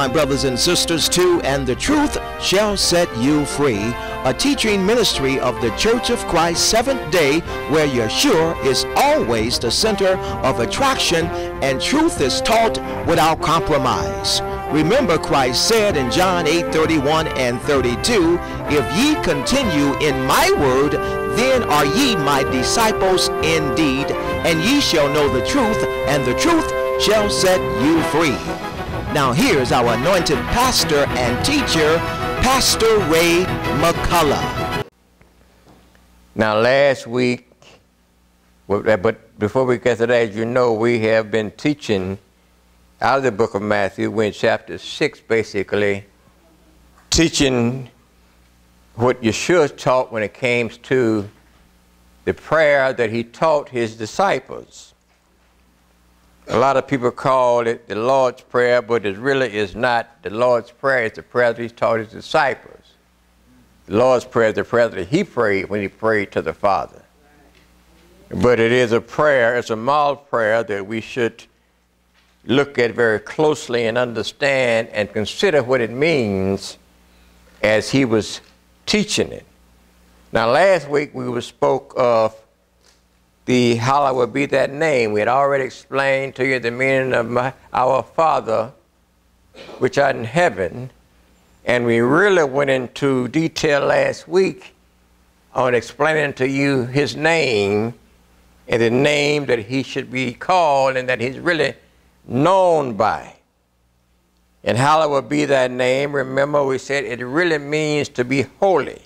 brothers and sisters, to And the Truth Shall Set You Free, a teaching ministry of the Church of Christ Seventh Day, where Yeshua is always the center of attraction and truth is taught without compromise. Remember, Christ said in John 8:31 and 32, "If ye continue in my word, then are ye my disciples indeed, and ye shall know the truth, and the truth shall set you free." Now here's our anointed pastor and teacher, Pastor Ray McCullough. Now last week, but before we get to that, as you know, we have been teaching out of the book of Matthew. We're in chapter 6, basically, teaching what Yeshua taught when it came to the prayer that he taught his disciples. A lot of people call it the Lord's Prayer, but it really is not the Lord's Prayer. It's the prayer that he taught his disciples. The Lord's Prayer is the prayer that he prayed when he prayed to the Father. But it is a prayer, it's a model prayer that we should look at very closely and understand and consider what it means as he was teaching it. Now last week we spoke of the hallowed be that name. We had already explained to you the meaning of our Father which art in heaven, and we really went into detail last week on explaining to you his name and the name that he should be called and that he's really known by. And hallowed be that name, remember we said it really means to be holy.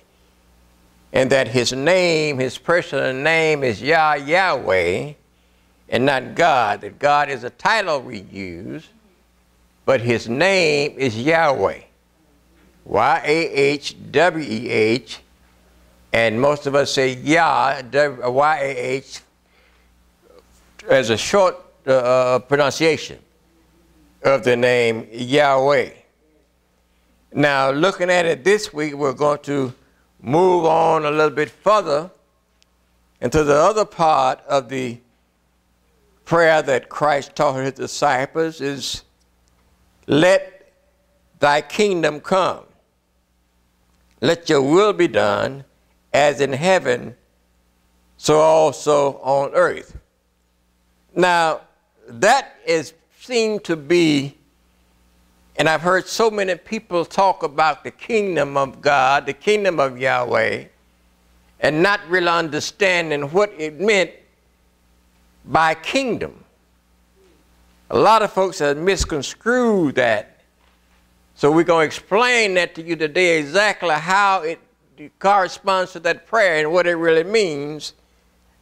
And that his name, his personal name is Yahweh and not God. That God is a title we use, but his name is Yahweh. Y-A-H-W-E-H, and most of us say Yah, Y-A-H, as a short pronunciation of the name Yahweh. Now, looking at it this week, we're going to move on a little bit further into the other part of the prayer that Christ taught his disciples is, "Let thy kingdom come. Let your will be done as in heaven, so also on earth." Now, that is seemed to be, and I've heard so many people talk about the kingdom of God, the kingdom of Yahweh, and not really understanding what it meant by kingdom. A lot of folks have misconstrued that. So we're going to explain that to you today, exactly how it corresponds to that prayer and what it really means.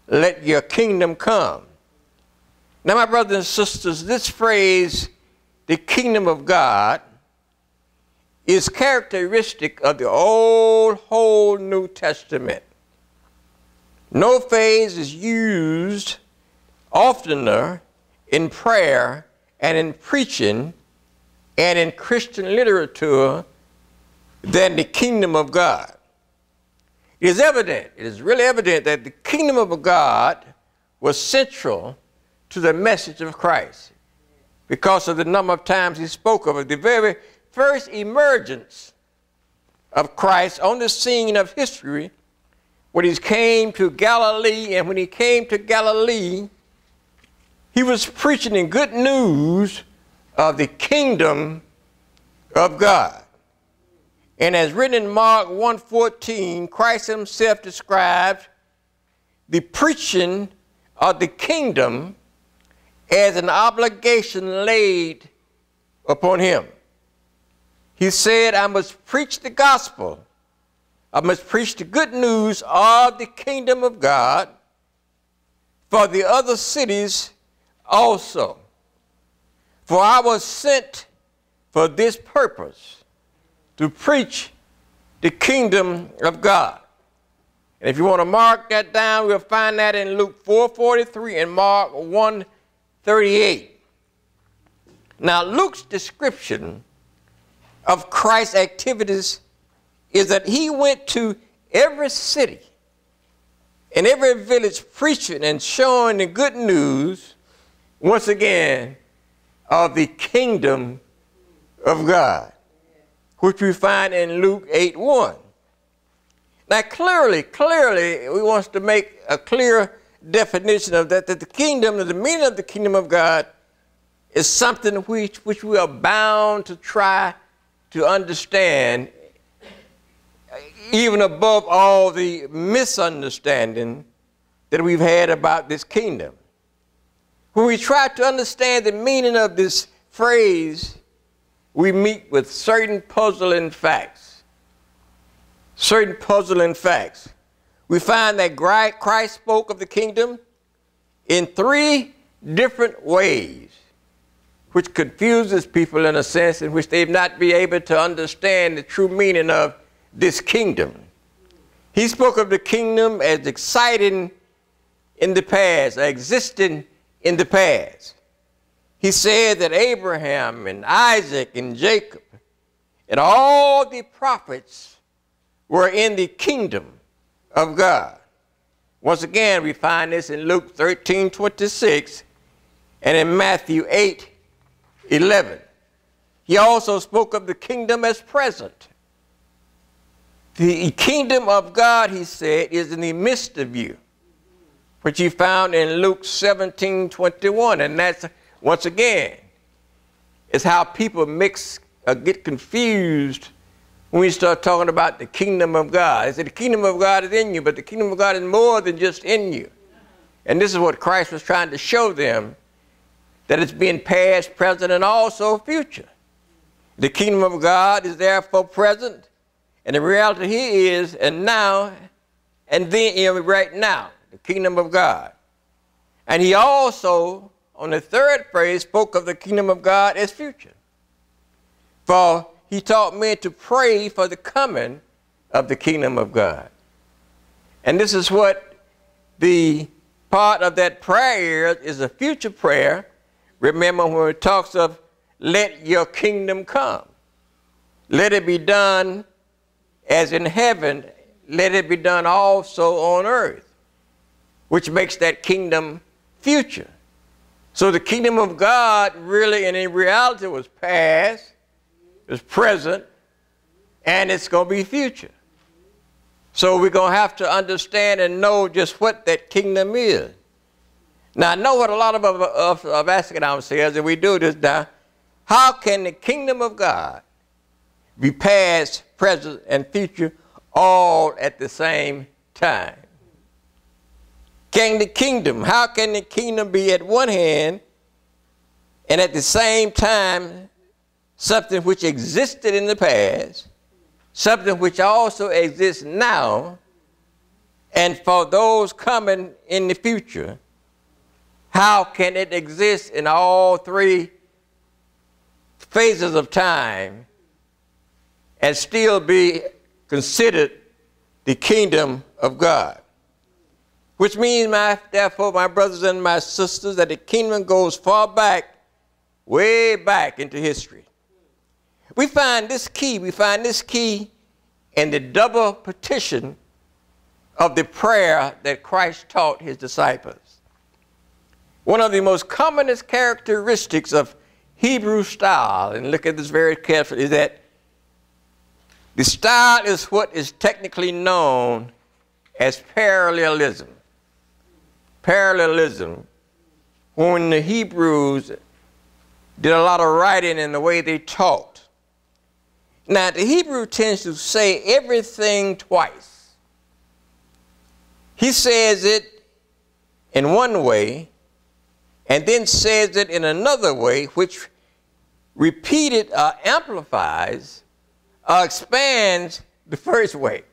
Let your kingdom come. Now, my brothers and sisters, this phrase, the kingdom of God, is characteristic of the whole New Testament. No phrase is used oftener in prayer and in preaching and in Christian literature than the kingdom of God. It is evident, it is really evident that the kingdom of God was central to the message of Christ, because of the number of times he spoke of it. The very first emergence of Christ on the scene of history, when he came to Galilee, and when he came to Galilee, he was preaching the good news of the kingdom of God. And as written in Mark 1:14, Christ himself described the preaching of the kingdom as an obligation laid upon him. He said, "I must preach the gospel. I must preach the good news of the kingdom of God for the other cities also. For I was sent for this purpose, to preach the kingdom of God." And if you want to mark that down, we'll find that in Luke 4:43 and Mark 1:38. Now, Luke's description of Christ's activities is that he went to every city and every village preaching and showing the good news, once again, of the kingdom of God, which we find in Luke 8:1. Now clearly, we want to make a clear definition of that the kingdom, the meaning of the kingdom of God is something which we are bound to try to understand, even above all the misunderstanding that we've had about this kingdom. When we try to understand the meaning of this phrase, we meet with certain puzzling facts. Certain puzzling facts. We find that Christ spoke of the kingdom in 3 different ways, which confuses people in a sense in which they've not been able to understand the true meaning of this kingdom. He spoke of the kingdom as exciting in the past, existing in the past. He said that Abraham and Isaac and Jacob and all the prophets were in the kingdom of God. Once again, we find this in Luke 13:26 and in Matthew 8:11. He also spoke of the kingdom as present. The kingdom of God, he said, is in the midst of you, which he found in Luke 17:21. And that's, once again, is how people get confused when we start talking about the kingdom of God. They say the kingdom of God is in you, but the kingdom of God is more than just in you. And this is what Christ was trying to show them, that it's being past, present, and also future. The kingdom of God is therefore present, and the reality here is, and now, and then right now, the kingdom of God. And he also, on the 3rd phrase, spoke of the kingdom of God as future. For he taught men to pray for the coming of the kingdom of God. And this is what the part of that prayer is, a future prayer. Remember when it talks of let your kingdom come. Let it be done as in heaven, let it be done also on earth, which makes that kingdom future. So the kingdom of God really and in reality was past, it was present, and it's going to be future. So we're going to have to understand and know just what that kingdom is. Now, I know what a lot of us are asking ourselves, and we do this now. How can the kingdom of God be past, present, and future all at the same time? How can the kingdom be at one hand and at the same time something which existed in the past, something which also exists now, and for those coming in the future? How can it exist in all 3 phases of time and still be considered the kingdom of God? Which means, therefore, my brothers and my sisters, that the kingdom goes far back, way back into history. We find this key in the double petition of the prayer that Christ taught his disciples. One of the most commonest characteristics of Hebrew style, and look at this very carefully, is that the style is what is technically known as parallelism. Parallelism, when the Hebrews did a lot of writing in the way they taught. Now, the Hebrew tends to say everything twice. He says it in one way and then says it in another way, which repeated amplifies or expands the first way.